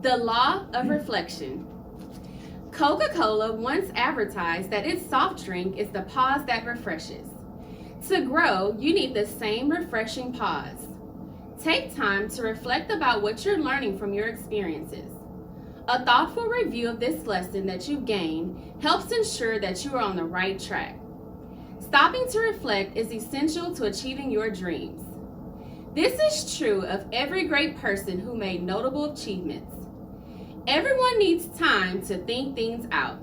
The law of reflection. Coca-Cola once advertised that its soft drink is the pause that refreshes. To grow, you need the same refreshing pause. Take time to reflect about what you're learning from your experiences. A thoughtful review of this lesson that you've gained helps ensure that you are on the right track. Stopping to reflect is essential to achieving your dreams. This is true of every great person who made notable achievements. Everyone needs time to think things out.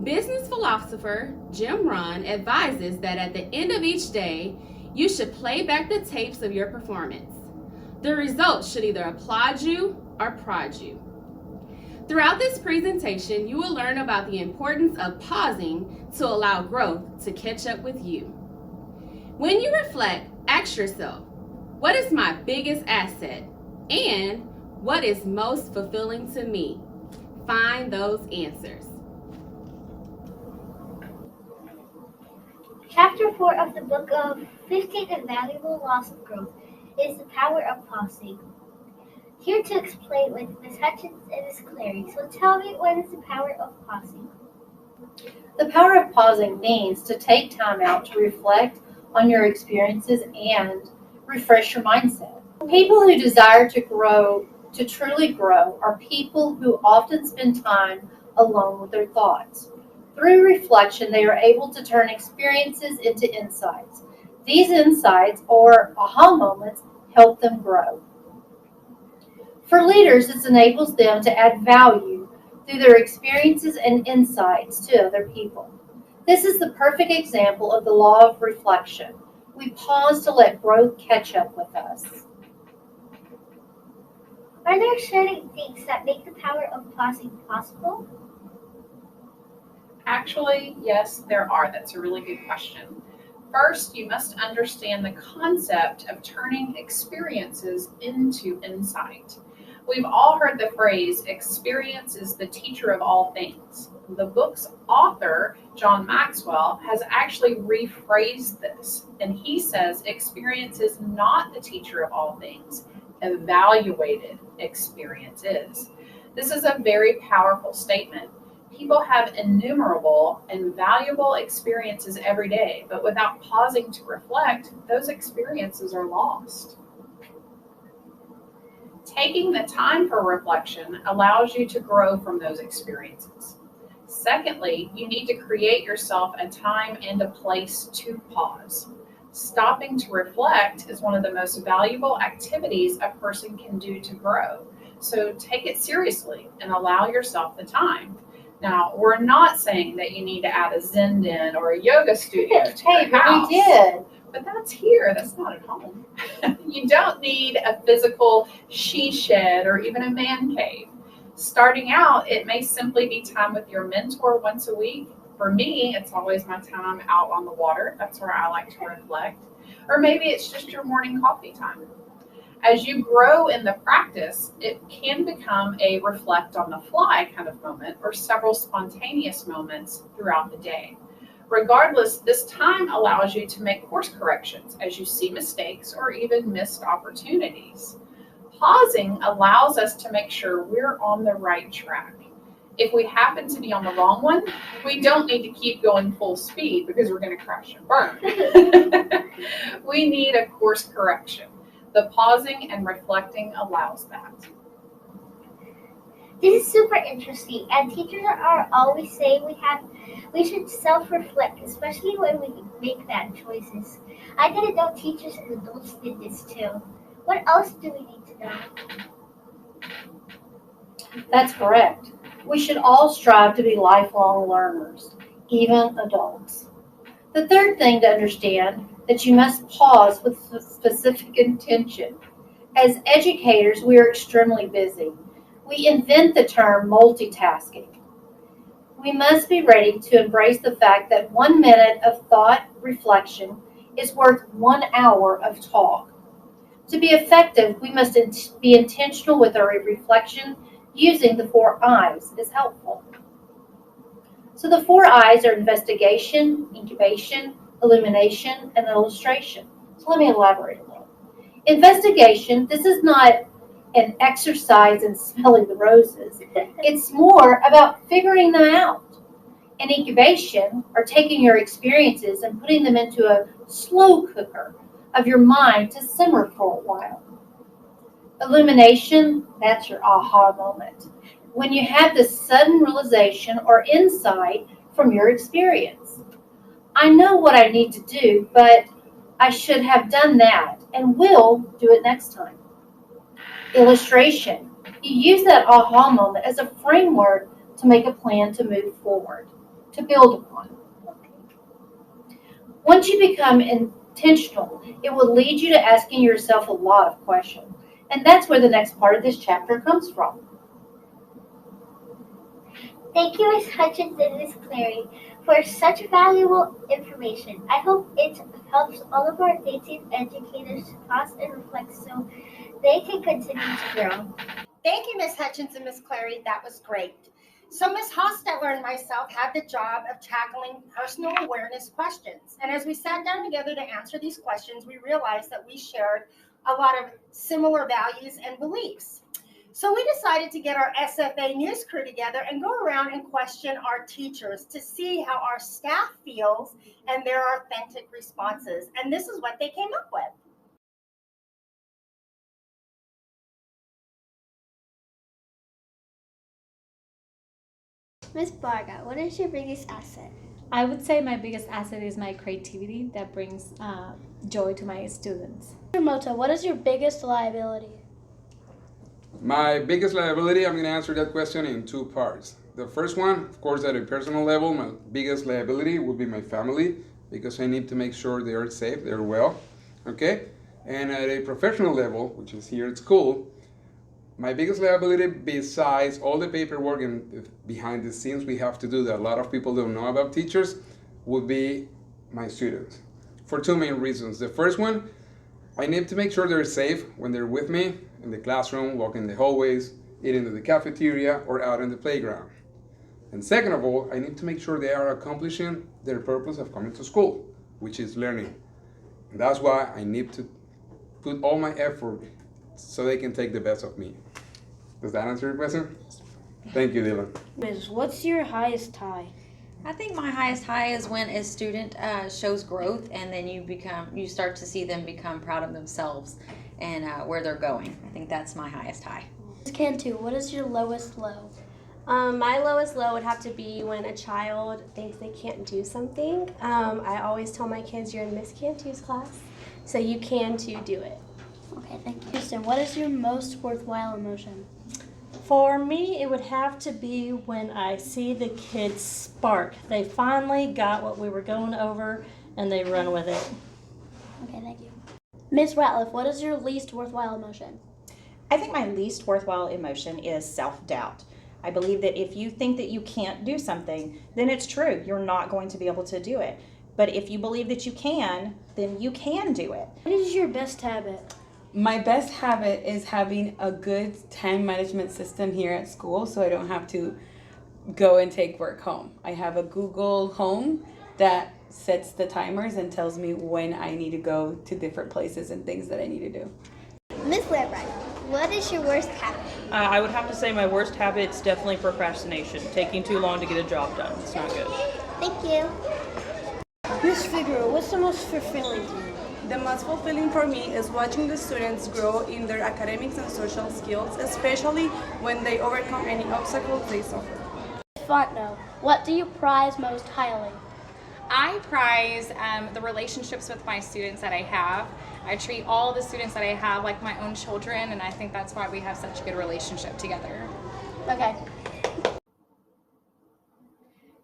Business philosopher Jim Rohn advises that at the end of each day, you should play back the tapes of your performance. The results should either applaud you or prod you. Throughout this presentation, you will learn about the importance of pausing to allow growth to catch up with you. When you reflect, ask yourself, what is my biggest asset? And what is most fulfilling to me? Find those answers. Chapter 4 of the book of 15 Invaluable Laws of Growth is the power of pausing. Here to explain with Ms. Hutchins and Ms. Clary. So tell me, what is the power of pausing? The power of pausing means to take time out to reflect on your experiences and refresh your mindset. People who desire to truly grow, are people who often spend time alone with their thoughts. Through reflection, they are able to turn experiences into insights. These insights, or aha moments, help them grow. For leaders, this enables them to add value through their experiences and insights to other people. This is the perfect example of the law of reflection. We pause to let growth catch up with us. Are there certain things that make the power of pausing possible? Actually, yes, there are. That's a really good question. First, you must understand the concept of turning experiences into insight. We've all heard the phrase, experience is the teacher of all things. The book's author, John Maxwell, has actually rephrased this, and he says experience is not the teacher of all things. Evaluated experience is. This is a very powerful statement. People have innumerable and valuable experiences every day, but without pausing to reflect, those experiences are lost. Taking the time for reflection allows you to grow from those experiences. Secondly, you need to create yourself a time and a place to pause. Stopping to reflect is one of the most valuable activities a person can do to grow. So take it seriously and allow yourself the time. Now, we're not saying that you need to add a Zen den or a yoga studio to your house. We did. But that's here, that's not at home. You don't need a physical she shed or even a man cave. Starting out, it may simply be time with your mentor once a week. For me, it's always my time out on the water. That's where I like to reflect. Or maybe it's just your morning coffee time. As you grow in the practice, it can become a reflect on the fly kind of moment or several spontaneous moments throughout the day. Regardless, this time allows you to make course corrections as you see mistakes or even missed opportunities. Pausing allows us to make sure we're on the right track. If we happen to be on the wrong one, we don't need to keep going full speed because we're going to crash and burn. We need a course correction. The pausing and reflecting allows that. This is super interesting, and teachers are always saying we should self-reflect, especially when we make bad choices. I didn't know teachers and adults did this too. What else do we need to know? That's correct. We should all strive to be lifelong learners, even adults. The third thing to understand that you must pause with specific intention. As educators, we are extremely busy. We invent the term multitasking. We must be ready to embrace the fact that 1 minute of thought reflection is worth 1 hour of talk. To be effective, we must be intentional with our reflection. Using the 4 I's is helpful. So the 4 I's are investigation, incubation, illumination, and illustration. So let me elaborate a little. Investigation, this is not and exercise and smelling the roses. It's more about figuring them out. And incubation, or taking your experiences and putting them into a slow cooker of your mind to simmer for a while. Illumination, that's your aha moment. When you have this sudden realization or insight from your experience. I know what I need to do, but I should have done that and will do it next time. Illustration. You use that aha moment as a framework to make a plan to move forward, to build upon. Once you become intentional, it will lead you to asking yourself a lot of questions. And that's where the next part of this chapter comes from. Thank you, Ms. Hutchins and Ms. Clary, for such valuable information. I hope it helps all of our dating educators to pause and reflect so they can continue to grow. Thank you, Ms. Hutchins and Ms. Clary. That was great. So Ms. Hostetler and myself had the job of tackling personal awareness questions. And as we sat down together to answer these questions, we realized that we shared a lot of similar values and beliefs. So we decided to get our SFA news crew together and go around and question our teachers to see how our staff feels and their authentic responses. And this is what they came up with. Miss Varga, what is your biggest asset? I would say my biggest asset is my creativity that brings joy to my students. Mr. Mota, what is your biggest liability? My biggest liability, I'm going to answer that question in two parts. The first one, of course, at a personal level, my biggest liability would be my family because I need to make sure they are safe, they're well, okay? And at a professional level, which is here at school, my biggest liability, besides all the paperwork and behind the scenes we have to do that a lot of people don't know about teachers, would be my students. For two main reasons. The first one, I need to make sure they're safe when they're with me in the classroom, walking the hallways, eating in the cafeteria, or out in the playground. And second of all, I need to make sure they are accomplishing their purpose of coming to school, which is learning. And that's why I need to put all my effort so they can take the best of me. Does that answer your question? Thank you, Dylan. Miss, what's your highest high? I think my highest high is when a student shows growth and then you start to see them become proud of themselves and where they're going. I think that's my highest high. Miss Cantu, what is your lowest low? My lowest low would have to be when a child thinks they can't do something. I always tell my kids, you're in Miss Cantu's class, so you can too do it. Okay, thank you. Houston, what is your most worthwhile emotion? For me, it would have to be when I see the kids spark. They finally got what we were going over and they run with it. Okay, thank you. Miss Ratliff, what is your least worthwhile emotion? I think my least worthwhile emotion is self-doubt. I believe that if you think that you can't do something, then it's true. You're not going to be able to do it. But if you believe that you can, then you can do it. What is your best habit? My best habit is having a good time management system here at school so I don't have to go and take work home. I have a Google Home that sets the timers and tells me when I need to go to different places and things that I need to do. Miss Lairbright, what is your worst habit? I would have to say my worst habit is definitely procrastination. Taking too long to get a job done. It's not good. Thank you. Miss Figueroa, what's the most fulfilling to you? The most fulfilling for me is watching the students grow in their academics and social skills, especially when they overcome any obstacles they suffer. Fontenot, what do you prize most highly? I prize the relationships with my students that I have. I treat all the students that I have like my own children, and I think that's why we have such a good relationship together. Okay.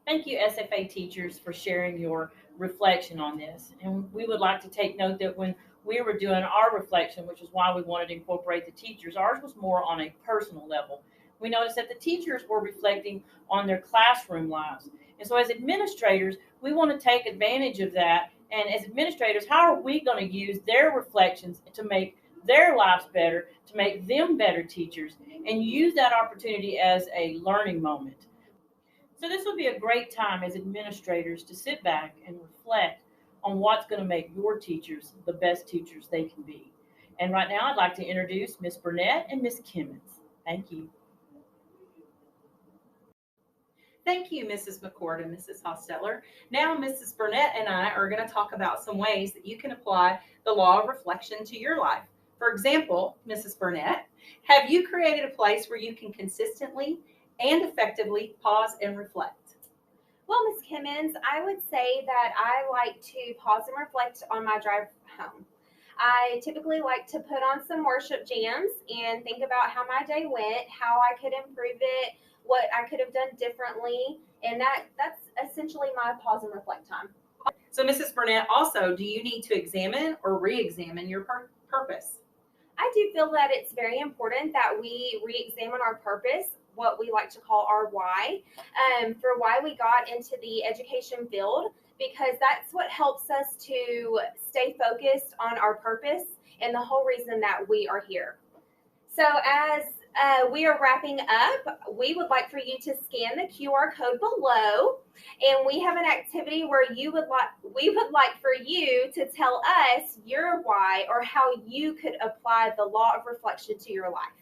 Thank you, SFA teachers, for sharing your reflection on this. And we would like to take note that when we were doing our reflection, which is why we wanted to incorporate the teachers, ours was more on a personal level. We noticed that the teachers were reflecting on their classroom lives. And so as administrators, we want to take advantage of that. And as administrators, how are we going to use their reflections to make their lives better, to make them better teachers, and use that opportunity as a learning moment? So this would be a great time as administrators to sit back and reflect on what's going to make your teachers the best teachers they can be. And right now I'd like to introduce Miss Burnett and Miss Kimmons. Thank you. Thank you, Mrs. McCord and Mrs. Hostetler. Now, Mrs. Burnett and I are going to talk about some ways that you can apply the law of reflection to your life. For example, Mrs. Burnett, have you created a place where you can consistently and effectively pause and reflect? Well, Ms. Kimmons, I would say that I like to pause and reflect on my drive home. I typically like to put on some worship jams and think about how my day went, how I could improve it, what I could have done differently, and that's essentially my pause and reflect time. So, Mrs. Burnett, also, do you need to examine or re-examine your purpose? I do feel that it's very important that we re-examine our purpose, what we like to call our why, for why we got into the education field, because that's what helps us to stay focused on our purpose and the whole reason that we are here. So as we are wrapping up, we would like for you to scan the QR code below, and we have an activity where we would like for you to tell us your why or how you could apply the law of reflection to your life.